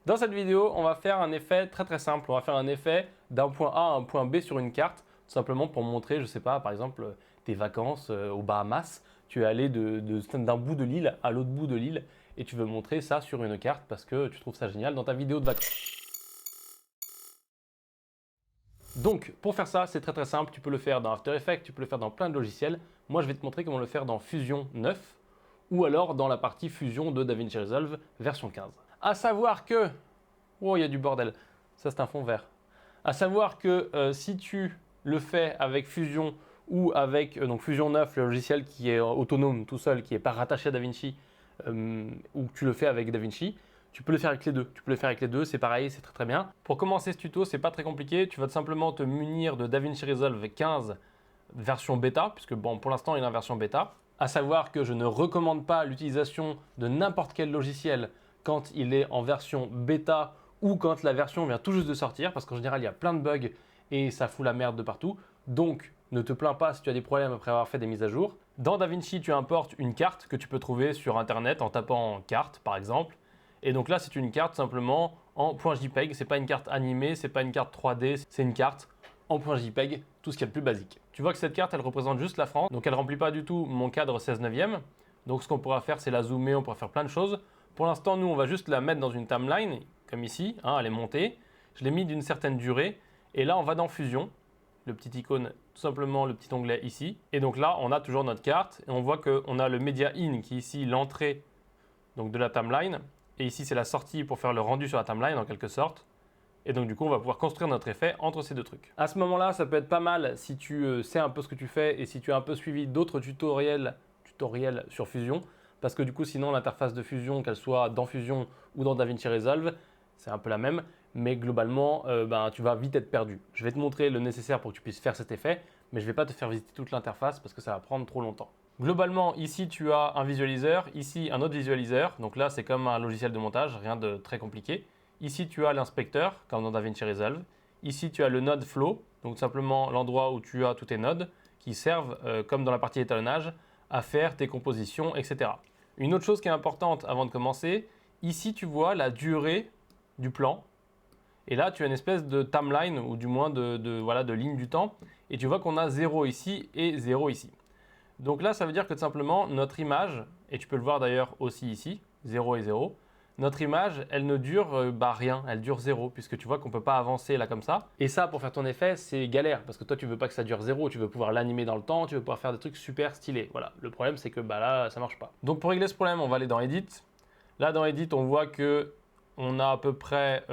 Dans cette vidéo, on va faire un effet très simple. On va faire un effet d'un point A à un point B sur une carte, tout simplement pour montrer, je ne sais pas, par exemple, tes vacances aux Bahamas. Tu es allé d'un bout de l'île à l'autre bout de l'île et tu veux montrer ça sur une carte parce que tu trouves ça génial dans ta vidéo de vacances. Donc, pour faire ça, c'est très simple. Tu peux le faire dans After Effects, tu peux le faire dans plein de logiciels. Moi, je vais te montrer comment le faire dans Fusion 9 ou alors dans la partie Fusion de DaVinci Resolve version 15. À savoir que... Oh, il y a du bordel. Ça, c'est un fond vert. À savoir que si tu le fais avec Fusion ou avec donc Fusion 9, le logiciel qui est autonome tout seul, qui n'est pas rattaché à DaVinci, ou que tu le fais avec DaVinci, tu peux le faire avec les deux. Tu peux le faire avec les deux, c'est pareil, c'est très bien. Pour commencer ce tuto, c'est pas très compliqué. Tu vas tout simplement te munir de DaVinci Resolve 15 version bêta, puisque bon, pour l'instant, il est en version bêta. À savoir que je ne recommande pas l'utilisation de n'importe quel logiciel quand il est en version bêta ou quand la version vient tout juste de sortir, parce qu'en général, il y a plein de bugs et ça fout la merde de partout. Donc, ne te plains pas si tu as des problèmes après avoir fait des mises à jour. Dans DaVinci, tu importes une carte que tu peux trouver sur Internet en tapant carte, par exemple. Et donc là, c'est une carte simplement en .jpeg. C'est pas une carte animée, c'est pas une carte 3D, c'est une carte en .jpeg, tout ce qui est le plus basique. Tu vois que cette carte, elle représente juste la France, donc elle remplit pas du tout mon cadre 16/9. Donc ce qu'on pourra faire, c'est la zoomer, on pourra faire plein de choses. Pour l'instant, nous, on va juste la mettre dans une timeline, comme ici, hein, elle est montée. Je l'ai mis d'une certaine durée, et là, on va dans Fusion, le petit icône, tout simplement le petit onglet ici. Et donc là, on a toujours notre carte, et on voit qu'on a le Media In, qui est ici l'entrée donc de la timeline, et ici, c'est la sortie pour faire le rendu sur la timeline, en quelque sorte. Et donc du coup, on va pouvoir construire notre effet entre ces deux trucs. À ce moment-là, ça peut être pas mal si tu sais un peu ce que tu fais et si tu as un peu suivi d'autres tutoriels sur Fusion. Parce que du coup, sinon, l'interface de Fusion, qu'elle soit dans Fusion ou dans DaVinci Resolve, c'est un peu la même. Mais globalement, tu vas vite être perdu. Je vais te montrer le nécessaire pour que tu puisses faire cet effet, mais je ne vais pas te faire visiter toute l'interface parce que ça va prendre trop longtemps. Globalement, ici, tu as un visualiseur, ici, un autre visualiseur. Donc là, c'est comme un logiciel de montage, rien de très compliqué. Ici, tu as l'inspecteur, comme dans DaVinci Resolve. Ici, tu as le node flow, donc simplement l'endroit où tu as tous tes nodes qui servent, comme dans la partie étalonnage, à faire tes compositions, etc. Une autre chose qui est importante avant de commencer, ici, tu vois la durée du plan. Et là, tu as une espèce de timeline, ou du moins de ligne du temps. Et tu vois qu'on a 0 ici et 0 ici. Donc là, ça veut dire que tout simplement, notre image, et tu peux le voir d'ailleurs aussi ici, 0 et 0, notre image, elle ne dure rien, elle dure 0, puisque tu vois qu'on ne peut pas avancer là comme ça. Et ça, pour faire ton effet, c'est galère, parce que toi, tu ne veux pas que ça dure 0, tu veux pouvoir l'animer dans le temps, tu veux pouvoir faire des trucs super stylés. Voilà, le problème, c'est que là, ça ne marche pas. Donc pour régler ce problème, on va aller dans Edit. Là, dans Edit, on voit qu'on a à peu près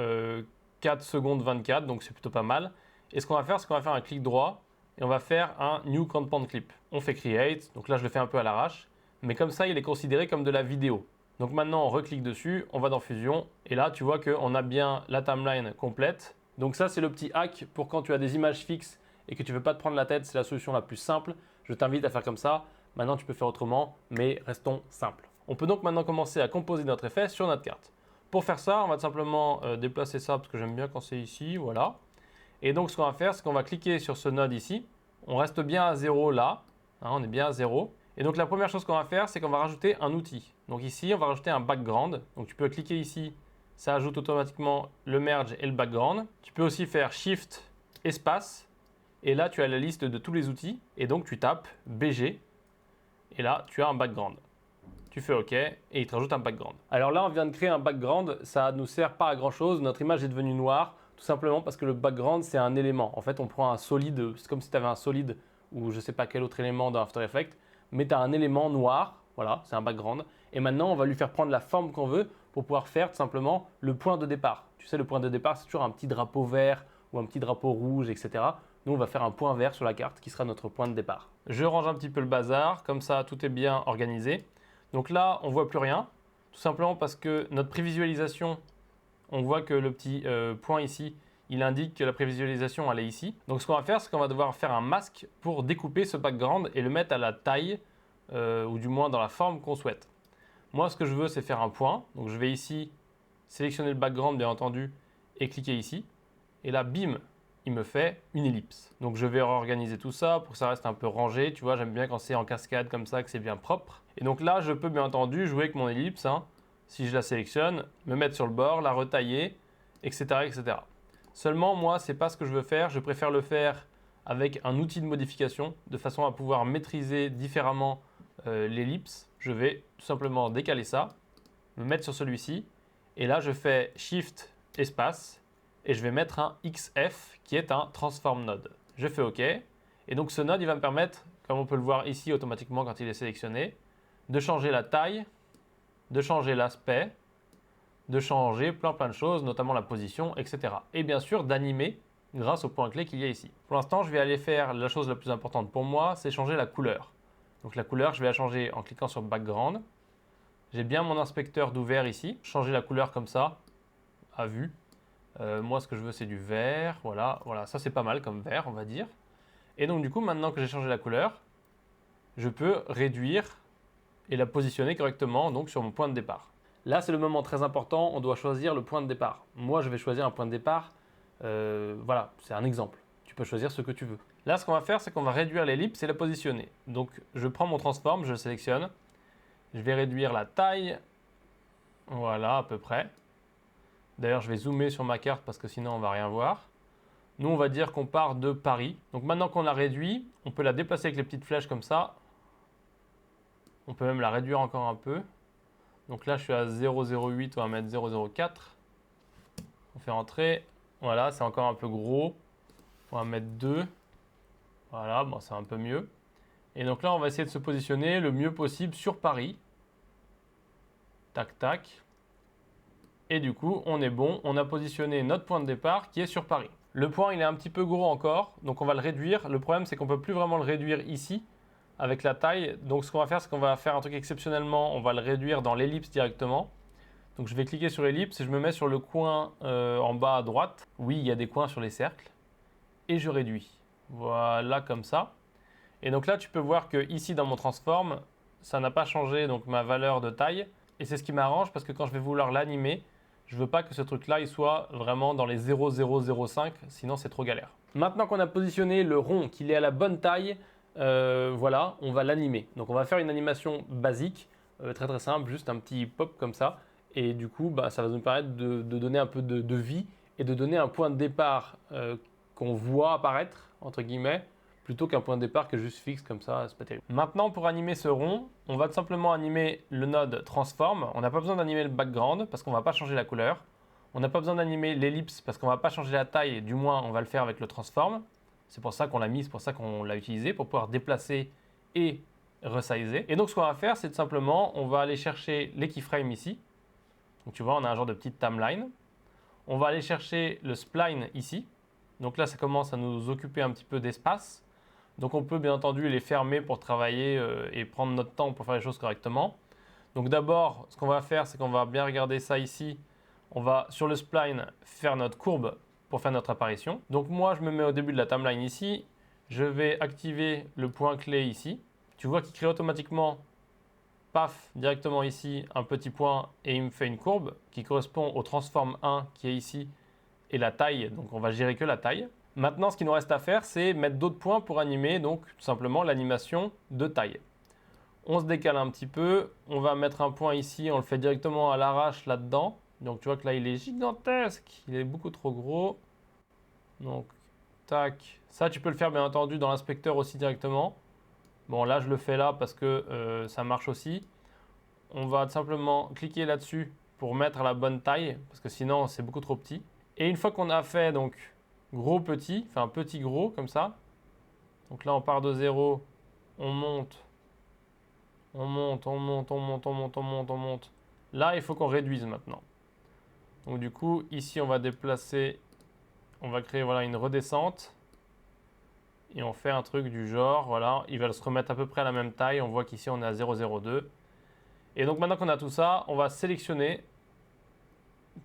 4 secondes 24, donc c'est plutôt pas mal. Et ce qu'on va faire, c'est qu'on va faire un clic droit, et on va faire un New Compound Clip. On fait Create, donc là, je le fais un peu à l'arrache, mais comme ça, il est considéré comme de la vidéo. Donc maintenant, on reclique dessus, on va dans Fusion, et là, tu vois qu'on a bien la timeline complète. Donc ça, c'est le petit hack pour quand tu as des images fixes et que tu ne veux pas te prendre la tête, c'est la solution la plus simple. Je t'invite à faire comme ça. Maintenant, tu peux faire autrement, mais restons simples. On peut donc maintenant commencer à composer notre effet sur notre carte. Pour faire ça, on va simplement déplacer ça, parce que j'aime bien quand c'est ici, voilà. Et donc, ce qu'on va faire, c'est qu'on va cliquer sur ce node ici. On reste bien à 0 là, hein, on est bien à 0. Et donc la première chose qu'on va faire, c'est qu'on va rajouter un outil. Donc ici, on va rajouter un background. Donc tu peux cliquer ici, ça ajoute automatiquement le merge et le background. Tu peux aussi faire Shift, espace, et là tu as la liste de tous les outils. Et donc tu tapes BG, et là tu as un background. Tu fais OK, et il te rajoute un background. Alors là, on vient de créer un background, ça ne nous sert pas à grand chose. Notre image est devenue noire, tout simplement parce que le background, c'est un élément. En fait, on prend un solide, c'est comme si tu avais un solide ou je ne sais pas quel autre élément dans After Effects, mais tu as un élément noir, voilà, c'est un background. Et maintenant, on va lui faire prendre la forme qu'on veut pour pouvoir faire tout simplement le point de départ. Tu sais, le point de départ, c'est toujours un petit drapeau vert ou un petit drapeau rouge, etc. Nous, on va faire un point vert sur la carte qui sera notre point de départ. Je range un petit peu le bazar, comme ça, tout est bien organisé. Donc là, on ne voit plus rien, tout simplement parce que notre prévisualisation, on voit que le petit point ici, il indique que la prévisualisation, elle est ici. Donc ce qu'on va faire, c'est qu'on va devoir faire un masque pour découper ce background et le mettre à la taille, ou du moins dans la forme qu'on souhaite. Moi, ce que je veux, c'est faire un point. Donc je vais ici sélectionner le background, bien entendu, et cliquer ici. Et là, bim, il me fait une ellipse. Donc je vais réorganiser tout ça pour que ça reste un peu rangé. Tu vois, j'aime bien quand c'est en cascade comme ça, que c'est bien propre. Et donc là, je peux bien entendu jouer avec mon ellipse, hein, si je la sélectionne, me mettre sur le bord, la retailler, etc. etc. Seulement, moi, ce n'est pas ce que je veux faire. Je préfère le faire avec un outil de modification, de façon à pouvoir maîtriser différemment l'ellipse. Je vais tout simplement décaler ça, me mettre sur celui-ci, et là, je fais Shift espace, et je vais mettre un XF, qui est un Transform Node. Je fais OK, et donc ce node, il va me permettre, comme on peut le voir ici automatiquement quand il est sélectionné, de changer la taille, de changer l'aspect, de changer plein de choses, notamment la position, etc. Et bien sûr d'animer grâce au point clé qu'il y a ici. Pour l'instant, je vais aller faire la chose la plus importante pour moi, c'est changer la couleur. Donc la couleur, je vais la changer en cliquant sur Background. J'ai bien mon inspecteur d'ouvert ici. Changer la couleur comme ça, à vue. Moi, ce que je veux, c'est du vert. Voilà, voilà, ça c'est pas mal comme vert, on va dire. Et donc du coup, maintenant que j'ai changé la couleur, je peux réduire et la positionner correctement donc sur mon point de départ. Là, c'est le moment très important, on doit choisir le point de départ. Moi, je vais choisir un point de départ, voilà, c'est un exemple. Tu peux choisir ce que tu veux. Là, ce qu'on va faire, c'est qu'on va réduire l'ellipse et la positionner. Donc, je prends mon transform, je le sélectionne. Je vais réduire la taille, voilà, à peu près. D'ailleurs, je vais zoomer sur ma carte parce que sinon, on ne va rien voir. Nous, on va dire qu'on part de Paris. Donc, maintenant qu'on l'a réduit, on peut la déplacer avec les petites flèches comme ça. On peut même la réduire encore un peu. Donc là, je suis à 0,08, on va mettre 0,04. On fait entrer. Voilà, c'est encore un peu gros. On va mettre 2. Voilà, bon, c'est un peu mieux. Et donc là, on va essayer de se positionner le mieux possible sur Paris. Tac, tac. Et du coup, on est bon. On a positionné notre point de départ qui est sur Paris. Le point, il est un petit peu gros encore, donc on va le réduire. Le problème, c'est qu'on ne peut plus vraiment le réduire ici avec la taille. Donc ce qu'on va faire, c'est qu'on va faire un truc exceptionnellement. On va le réduire dans l'ellipse directement. Donc je vais cliquer sur l'ellipse et je me mets sur le coin en bas à droite. Oui, il y a des coins sur les cercles. Et je réduis. Voilà, comme ça. Et donc là, tu peux voir que ici dans mon transform, ça n'a pas changé donc ma valeur de taille. Et c'est ce qui m'arrange parce que quand je vais vouloir l'animer, je ne veux pas que ce truc-là il soit vraiment dans les 0,005, sinon c'est trop galère. Maintenant qu'on a positionné le rond, qu'il est à la bonne taille, voilà, on va l'animer. Donc on va faire une animation basique, très très simple, juste un petit pop comme ça. Et du coup, bah, ça va nous permettre de donner un peu de vie et de donner un point de départ qu'on voit apparaître, entre guillemets, plutôt qu'un point de départ qui est juste fixe comme ça, c'est pas terrible. Maintenant, pour animer ce rond, on va tout simplement animer le node transform. On n'a pas besoin d'animer le background parce qu'on ne va pas changer la couleur. On n'a pas besoin d'animer l'ellipse parce qu'on ne va pas changer la taille, du moins on va le faire avec le transform. C'est pour ça qu'on l'a mis, c'est pour ça qu'on l'a utilisé, pour pouvoir déplacer et resizer. Et donc ce qu'on va faire, c'est tout simplement, on va aller chercher les keyframes ici. Donc tu vois, on a un genre de petite timeline. On va aller chercher le spline ici. Donc là, ça commence à nous occuper un petit peu d'espace. Donc on peut bien entendu les fermer pour travailler et prendre notre temps pour faire les choses correctement. Donc d'abord, ce qu'on va faire, c'est qu'on va bien regarder ça ici. On va sur le spline faire notre courbe pour faire notre apparition. Donc moi, je me mets au début de la timeline ici. Je vais activer le point clé ici. Tu vois qu'il crée automatiquement, paf, directement ici, un petit point et il me fait une courbe qui correspond au transform 1 qui est ici et la taille. Donc on va gérer que la taille. Maintenant, ce qu'il nous reste à faire, c'est mettre d'autres points pour animer, donc tout simplement l'animation de taille. On se décale un petit peu, on va mettre un point ici, on le fait directement à l'arrache là-dedans. Donc tu vois que là, il est gigantesque, il est beaucoup trop gros. Donc, tac. Ça, tu peux le faire bien entendu dans l'inspecteur aussi directement. Bon, là, je le fais là parce que ça marche aussi. On va simplement cliquer là-dessus pour mettre la bonne taille, parce que sinon, c'est beaucoup trop petit. Et une fois qu'on a fait donc gros petit, enfin petit gros comme ça. Donc là on part de 0, on monte, on monte, on monte, on monte, on monte, on monte, on monte. Là il faut qu'on réduise maintenant. Donc du coup ici on va déplacer, on va créer voilà une redescente. Et on fait un truc du genre, voilà, il va se remettre à peu près à la même taille. On voit qu'ici on est à 0,02. Et donc maintenant qu'on a tout ça, on va sélectionner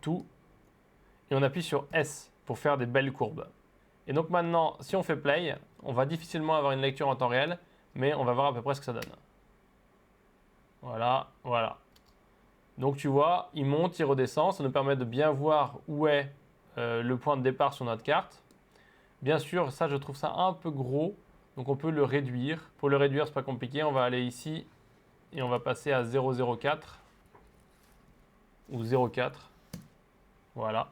tout. Et on appuie sur S pour faire des belles courbes. Et donc maintenant, si on fait play, on va difficilement avoir une lecture en temps réel, mais on va voir à peu près ce que ça donne. Voilà, voilà. Donc tu vois, il monte, il redescend, ça nous permet de bien voir où est le point de départ sur notre carte. Bien sûr, ça je trouve ça un peu gros, donc on peut le réduire. Pour le réduire, c'est pas compliqué, on va aller ici et on va passer à 0,04. ou 0,4. Voilà.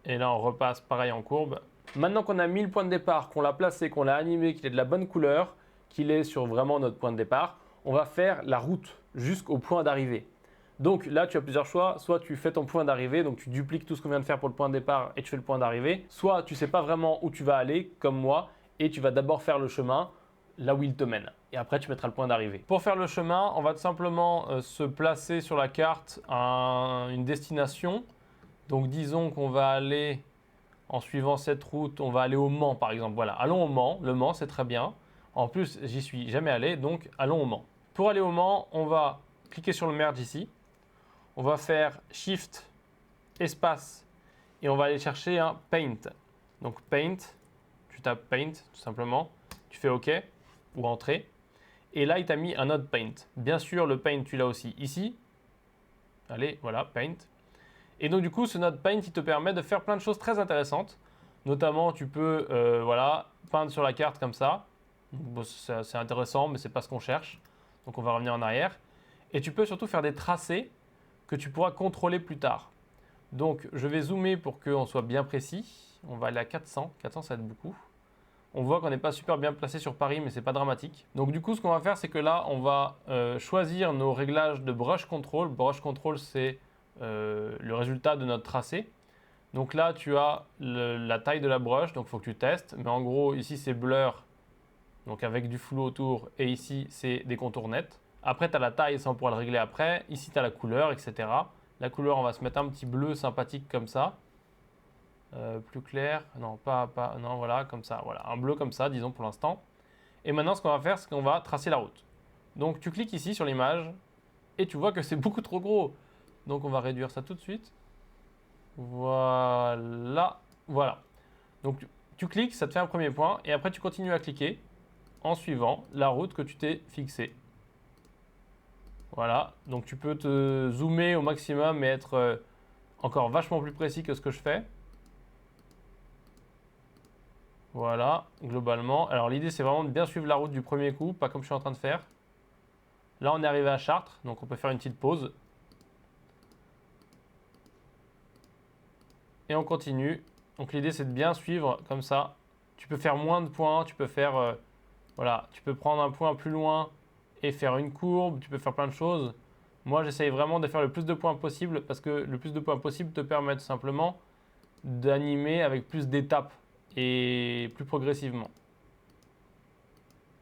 Et là, on repasse pareil en courbe. Maintenant qu'on a mis le point de départ, qu'on l'a placé, qu'on l'a animé, qu'il est de la bonne couleur, qu'il est sur vraiment notre point de départ, on va faire la route jusqu'au point d'arrivée. Donc là, tu as plusieurs choix. Soit tu fais ton point d'arrivée, donc tu dupliques tout ce qu'on vient de faire pour le point de départ et tu fais le point d'arrivée. Soit tu ne sais pas vraiment où tu vas aller, comme moi, et tu vas d'abord faire le chemin là où il te mène. Et après, tu mettras le point d'arrivée. Pour faire le chemin, on va tout simplement se placer sur la carte à une destination. Donc disons qu'on va aller, en suivant cette route, on va aller au Mans par exemple. Voilà, allons au Mans. Le Mans, c'est très bien. En plus, j'y suis jamais allé, donc allons au Mans. Pour aller au Mans, on va cliquer sur le merge ici. On va faire Shift, espace, et on va aller chercher un Paint. Donc Paint, tu tapes Paint tout simplement. Tu fais OK ou Entrée. Et là, il t'a mis un autre Paint. Bien sûr, le Paint, tu l'as aussi ici. Allez, voilà, Paint. Et donc du coup, ce Node Paint, il te permet de faire plein de choses très intéressantes. Notamment, tu peux voilà, peindre sur la carte comme ça. Bon, c'est intéressant, mais ce n'est pas ce qu'on cherche. Donc on va revenir en arrière. Et tu peux surtout faire des tracés que tu pourras contrôler plus tard. Donc je vais zoomer pour qu'on soit bien précis. On va aller à 400. 400, ça va être beaucoup. On voit qu'on n'est pas super bien placé sur Paris, mais ce n'est pas dramatique. Donc du coup, ce qu'on va faire, c'est que là, on va choisir nos réglages de brush control. Brush control, c'est le résultat de notre tracé. Donc là, tu as la taille de la brush, donc il faut que tu testes. Mais en gros, ici, c'est blur, donc avec du flou autour. Et ici, c'est des contours nets. Après, tu as la taille, ça on pourra le régler après. Ici, tu as la couleur, etc. La couleur, on va se mettre un petit bleu sympathique comme ça. Plus clair, non, non, voilà, comme ça. Voilà, un bleu comme ça, disons pour l'instant. Et maintenant, ce qu'on va faire, c'est qu'on va tracer la route. Donc, tu cliques ici sur l'image et tu vois que c'est beaucoup trop gros. Donc, on va réduire ça tout de suite. Voilà, voilà. Donc, tu cliques, ça te fait un premier point et après, tu continues à cliquer en suivant la route que tu t'es fixée. Voilà, donc tu peux te zoomer au maximum et être encore vachement plus précis que ce que je fais. Voilà, globalement. Alors l'idée c'est vraiment de bien suivre la route du premier coup, pas comme je suis en train de faire. Là on est arrivé à Chartres, donc on peut faire une petite pause. Et on continue. Donc l'idée c'est de bien suivre comme ça. Tu peux faire moins de points, tu peux faire... voilà, tu peux prendre un point plus loin et faire une courbe, tu peux faire plein de choses. Moi, j'essaye vraiment de faire le plus de points possible parce que le plus de points possible te permet tout simplement d'animer avec plus d'étapes et plus progressivement.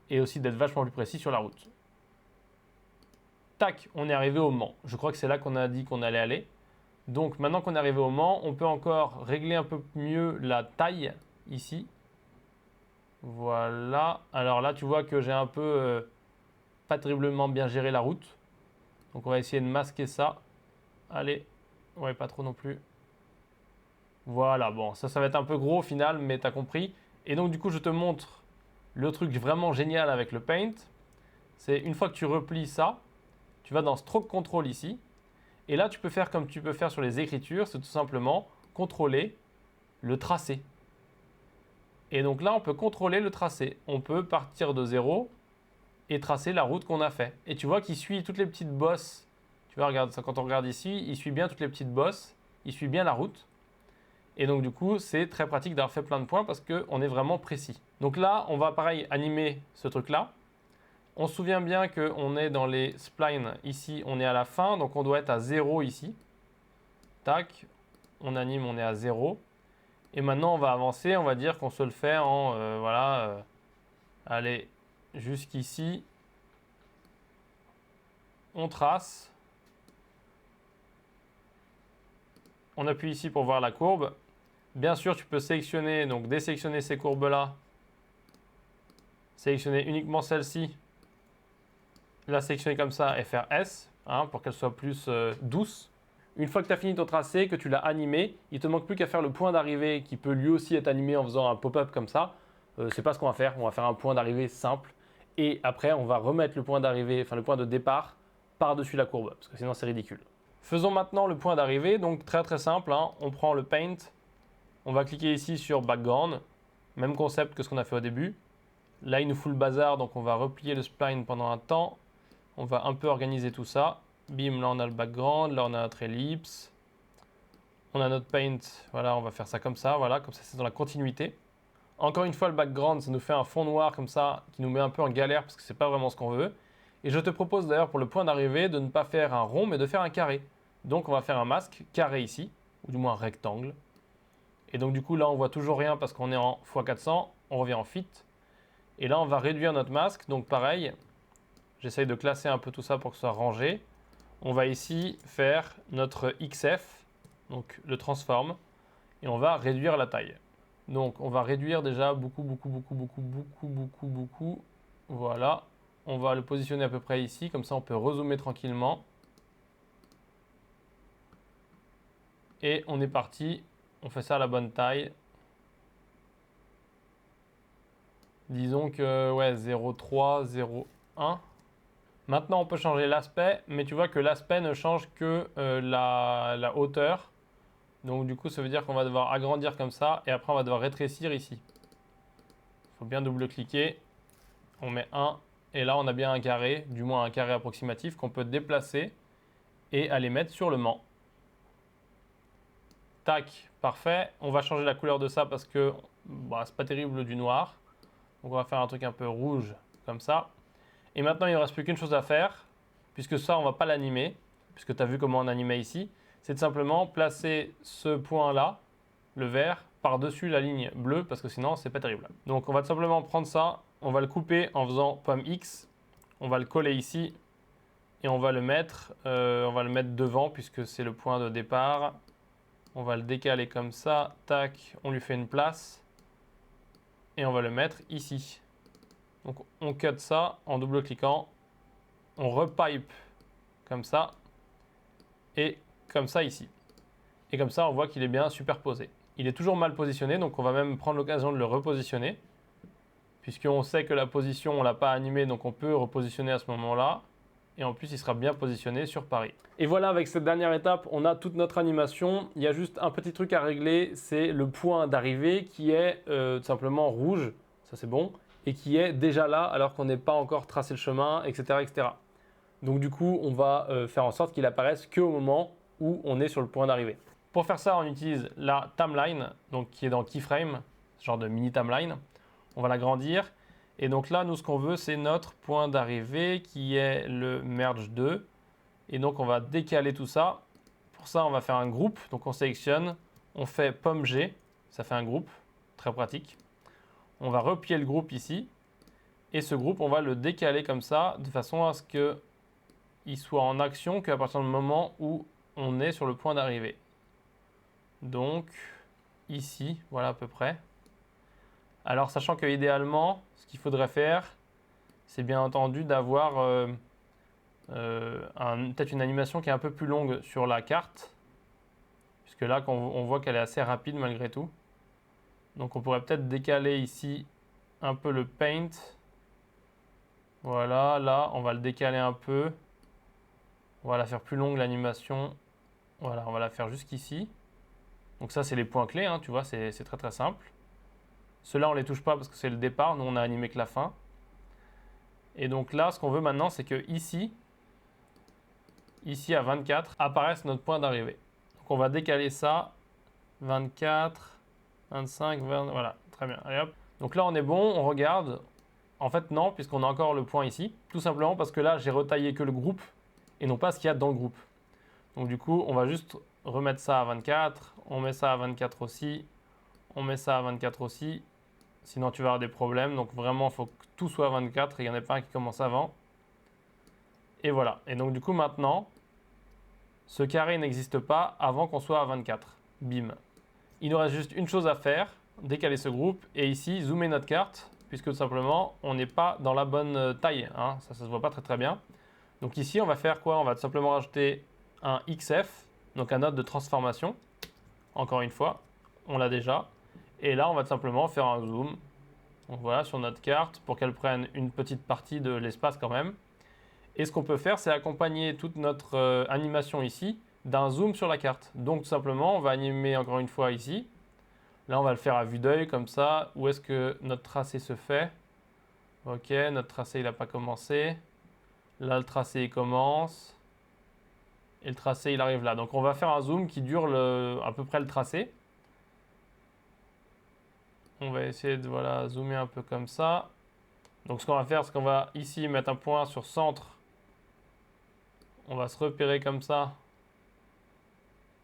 Et aussi d'être vachement plus précis sur la route. Tac, on est arrivé au Mans. Je crois que c'est là qu'on a dit qu'on allait aller. Donc maintenant qu'on est arrivé au Mans, on peut encore régler un peu mieux la taille ici. Voilà. Alors là, tu vois que j'ai un peu pas terriblement bien géré la route. Donc on va essayer de masquer ça. Allez, ouais, pas trop non plus. Voilà, bon, ça va être un peu gros au final, mais tu as compris. Et donc du coup, je te montre le truc vraiment génial avec le Paint. C'est une fois que tu replies ça, tu vas dans Stroke Control ici. Et là, tu peux faire comme tu peux faire sur les écritures, c'est tout simplement contrôler le tracé. Et donc là, on peut contrôler le tracé. On peut partir de 0 et tracer la route qu'on a fait. Et tu vois qu'il suit toutes les petites bosses. Tu vois, regarde ça, quand on regarde ici, il suit bien toutes les petites bosses. Il suit bien la route. Et donc du coup, c'est très pratique d'avoir fait plein de points parce qu'on est vraiment précis. Donc là, on va pareil animer ce truc-là. On se souvient bien qu'on est dans les splines. Ici, on est à la fin, donc on doit être à 0 ici. Tac, on anime, on est à 0. Et maintenant, on va avancer. On va dire qu'on se le fait en, voilà, allez, jusqu'ici. On trace. On appuie ici pour voir la courbe. Bien sûr, tu peux sélectionner, donc désélectionner ces courbes-là. Sélectionner uniquement celle-ci. La sélectionner comme ça et faire S, hein, pour qu'elle soit plus douce. Une fois que tu as fini ton tracé, que tu l'as animé, il ne te manque plus qu'à faire le point d'arrivée qui peut lui aussi être animé en faisant un pop-up comme ça. C'est pas ce qu'on va faire. On va faire un point d'arrivée simple. Et après, on va remettre le point d'arrivée, enfin le point de départ par-dessus la courbe, parce que sinon c'est ridicule. Faisons maintenant le point d'arrivée. Donc très très simple, hein. On prend le Paint. On va cliquer ici sur Background. Même concept que ce qu'on a fait au début. Là, il nous fout le bazar, donc on va replier le spline pendant un temps. On va un peu organiser tout ça. Bim, là on a le background, là on a notre ellipse. On a notre paint, voilà, on va faire ça, voilà, comme ça c'est dans la continuité. Encore une fois, le background, ça nous fait un fond noir comme ça, qui nous met un peu en galère parce que c'est pas vraiment ce qu'on veut. Et je te propose d'ailleurs pour le point d'arrivée de ne pas faire un rond, mais de faire un carré. Donc on va faire un masque carré ici, ou du moins un rectangle. Et donc du coup là on voit toujours rien parce qu'on est en x400, on revient en fit. Et là on va réduire notre masque, donc pareil, j'essaye de classer un peu tout ça pour que ce soit rangé. On va ici faire notre XF, donc le transform, et on va réduire la taille. Donc on va réduire déjà beaucoup. Voilà, on va le positionner à peu près ici, comme ça on peut rezoomer tranquillement. Et on est parti, on fait ça à la bonne taille. Disons que ouais, 0,3, 0,1. Maintenant on peut changer l'aspect, mais tu vois que l'aspect ne change que la hauteur. Donc du coup ça veut dire qu'on va devoir agrandir comme ça, et après on va devoir rétrécir ici. Il faut bien double-cliquer. On met 1, et là on a bien un carré, du moins un carré approximatif qu'on peut déplacer et aller mettre sur le mât. Tac, parfait. On va changer la couleur de ça parce que bah, c'est pas terrible du noir. Donc on va faire un truc un peu rouge comme ça. Et maintenant il ne reste plus qu'une chose à faire, puisque ça on va pas l'animer, puisque tu as vu comment on animait ici. C'est de simplement placer ce point là, le vert, par-dessus la ligne bleue, parce que sinon c'est pas terrible. Donc on va tout simplement prendre ça, on va le couper en faisant pomme X, on va le coller ici, et on va le mettre devant, puisque c'est le point de départ. On va le décaler comme ça, tac, on lui fait une place, et on va le mettre ici. Donc on cut ça en double-cliquant, on repipe comme ça, et comme ça ici. Et comme ça on voit qu'il est bien superposé. Il est toujours mal positionné, donc on va même prendre l'occasion de le repositionner. Puisqu'on sait que la position, on ne l'a pas animée, donc on peut repositionner à ce moment-là. Et en plus, il sera bien positionné sur Paris. Et voilà, avec cette dernière étape, on a toute notre animation. Il y a juste un petit truc à régler, c'est le point d'arrivée qui est tout simplement rouge, ça c'est bon, et qui est déjà là alors qu'on n'est pas encore tracé le chemin, etc. etc. Donc du coup, on va faire en sorte qu'il apparaisse qu'au moment où on est sur le point d'arrivée. Pour faire ça, on utilise la timeline, donc qui est dans Keyframe, ce genre de mini timeline. On va l'agrandir. Et donc là, nous, ce qu'on veut, c'est notre point d'arrivée qui est le merge 2. Et donc, on va décaler tout ça. Pour ça, on va faire un groupe. Donc, on sélectionne, on fait pomme G, ça fait un groupe, très pratique. On va replier le groupe ici. Et ce groupe, on va le décaler comme ça, de façon à ce qu'il soit en action qu'à partir du moment où on est sur le point d'arrivée. Donc, ici, voilà à peu près. Alors, sachant que idéalement, ce qu'il faudrait faire, c'est bien entendu d'avoir peut-être une animation qui est un peu plus longue sur la carte, puisque là, on voit qu'elle est assez rapide malgré tout. Donc, on pourrait peut-être décaler ici un peu le paint. Voilà, là, on va le décaler un peu. On va la faire plus longue l'animation. Voilà, on va la faire jusqu'ici. Donc ça, c'est les points clés, hein, tu vois, c'est très très simple. Ceux-là, on ne les touche pas parce que c'est le départ. Nous, on a animé que la fin. Et donc là, ce qu'on veut maintenant, c'est que ici à 24, apparaisse notre point d'arrivée. Donc on va décaler ça. 24, 25, 20, voilà, très bien. Allez hop. Donc là, on est bon, on regarde. En fait, non, puisqu'on a encore le point ici. Tout simplement parce que là, j'ai retaillé que le groupe et non pas ce qu'il y a dans le groupe. Donc du coup, on va juste remettre ça à 24. On met ça à 24 aussi. On met ça à 24 aussi. Sinon, tu vas avoir des problèmes. Donc vraiment, il faut que tout soit à 24 et il n'y en a pas un qui commence avant. Et voilà. Et donc du coup, maintenant, ce carré n'existe pas avant qu'on soit à 24. Bim. Il nous reste juste une chose à faire, décaler ce groupe et ici, zoomer notre carte, puisque tout simplement, on n'est pas dans la bonne taille. Hein. Ça se voit pas très très bien. Donc ici, on va faire quoi? On va tout simplement rajouter un XF, donc un node de transformation. Encore une fois, on l'a déjà. Et là, on va tout simplement faire un zoom. Donc voilà, sur notre carte, pour qu'elle prenne une petite partie de l'espace quand même. Et ce qu'on peut faire, c'est accompagner toute notre animation ici d'un zoom sur la carte. Donc tout simplement, on va animer encore une fois ici. Là, on va le faire à vue d'œil comme ça. Où est-ce que notre tracé se fait? Ok, notre tracé, il n'a pas commencé. Là, le tracé, il commence. Et le tracé, il arrive là. Donc on va faire un zoom qui dure à peu près le tracé. On va essayer de voilà, zoomer un peu comme ça. Donc ce qu'on va faire, c'est qu'on va ici mettre un point sur centre. On va se repérer comme ça.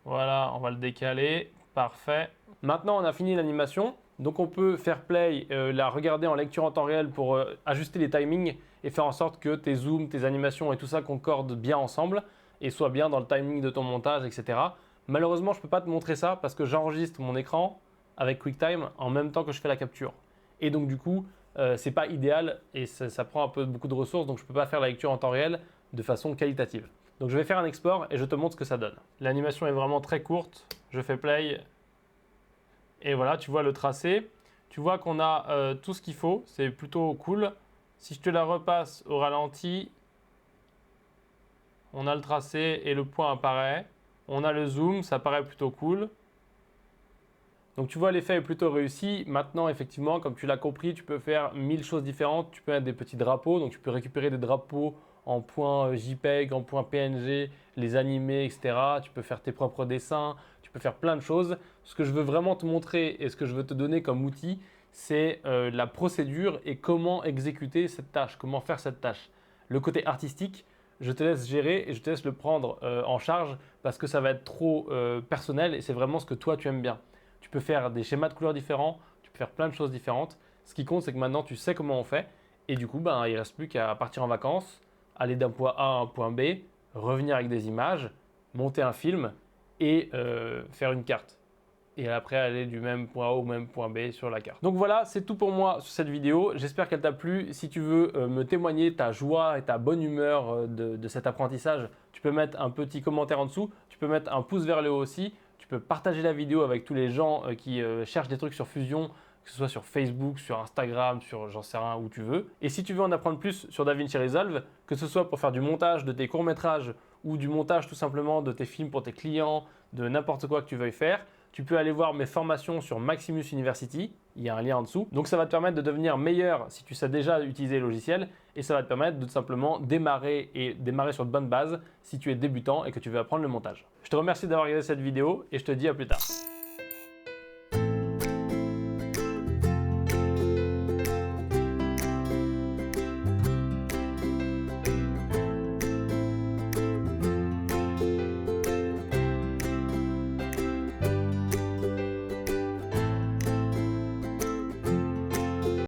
Voilà, on va le décaler. Parfait. Maintenant, on a fini l'animation. Donc on peut faire play, la regarder en lecture en temps réel pour ajuster les timings et faire en sorte que tes zooms, tes animations et tout ça concordent bien ensemble et soient bien dans le timing de ton montage, etc. Malheureusement, je ne peux pas te montrer ça parce que j'enregistre mon écran avec QuickTime en même temps que je fais la capture. Et donc du coup, c'est pas idéal et ça prend beaucoup de ressources, donc je ne peux pas faire la lecture en temps réel de façon qualitative. Donc je vais faire un export et je te montre ce que ça donne. L'animation est vraiment très courte. Je fais play. Et voilà, tu vois le tracé. Tu vois qu'on a tout ce qu'il faut. C'est plutôt cool. Si je te la repasse au ralenti, on a le tracé et le point apparaît. On a le zoom, ça paraît plutôt cool. Donc tu vois, l'effet est plutôt réussi. Maintenant, effectivement, comme tu l'as compris, tu peux faire 1000 choses différentes. Tu peux mettre des petits drapeaux. Donc tu peux récupérer des drapeaux en point JPEG, en point PNG, les animer, etc. Tu peux faire tes propres dessins. Tu peux faire plein de choses. Ce que je veux vraiment te montrer et ce que je veux te donner comme outil, c'est la procédure et comment exécuter cette tâche, comment faire cette tâche. Le côté artistique, je te laisse gérer et je te laisse le prendre en charge parce que ça va être trop personnel et c'est vraiment ce que toi tu aimes bien. Tu peux faire des schémas de couleurs différents, tu peux faire plein de choses différentes. Ce qui compte, c'est que maintenant tu sais comment on fait et du coup, ben, il ne reste plus qu'à partir en vacances, aller d'un point A à un point B, revenir avec des images, monter un film et faire une carte. Et après aller du même point A au même point B sur la carte. Donc voilà, c'est tout pour moi sur cette vidéo. J'espère qu'elle t'a plu. Si tu veux me témoigner ta joie et ta bonne humeur de cet apprentissage, tu peux mettre un petit commentaire en dessous. Tu peux mettre un pouce vers le haut aussi. Tu peux partager la vidéo avec tous les gens qui cherchent des trucs sur Fusion, que ce soit sur Facebook, sur Instagram, sur j'en sais rien où tu veux. Et si tu veux en apprendre plus sur DaVinci Resolve, que ce soit pour faire du montage de tes courts-métrages ou du montage tout simplement de tes films pour tes clients, de n'importe quoi que tu veuilles faire, tu peux aller voir mes formations sur Maximus University, il y a un lien en dessous. Donc ça va te permettre de devenir meilleur si tu sais déjà utiliser le logiciel et ça va te permettre de tout simplement démarrer sur de bonnes bases si tu es débutant et que tu veux apprendre le montage. Je te remercie d'avoir regardé cette vidéo et je te dis à plus tard.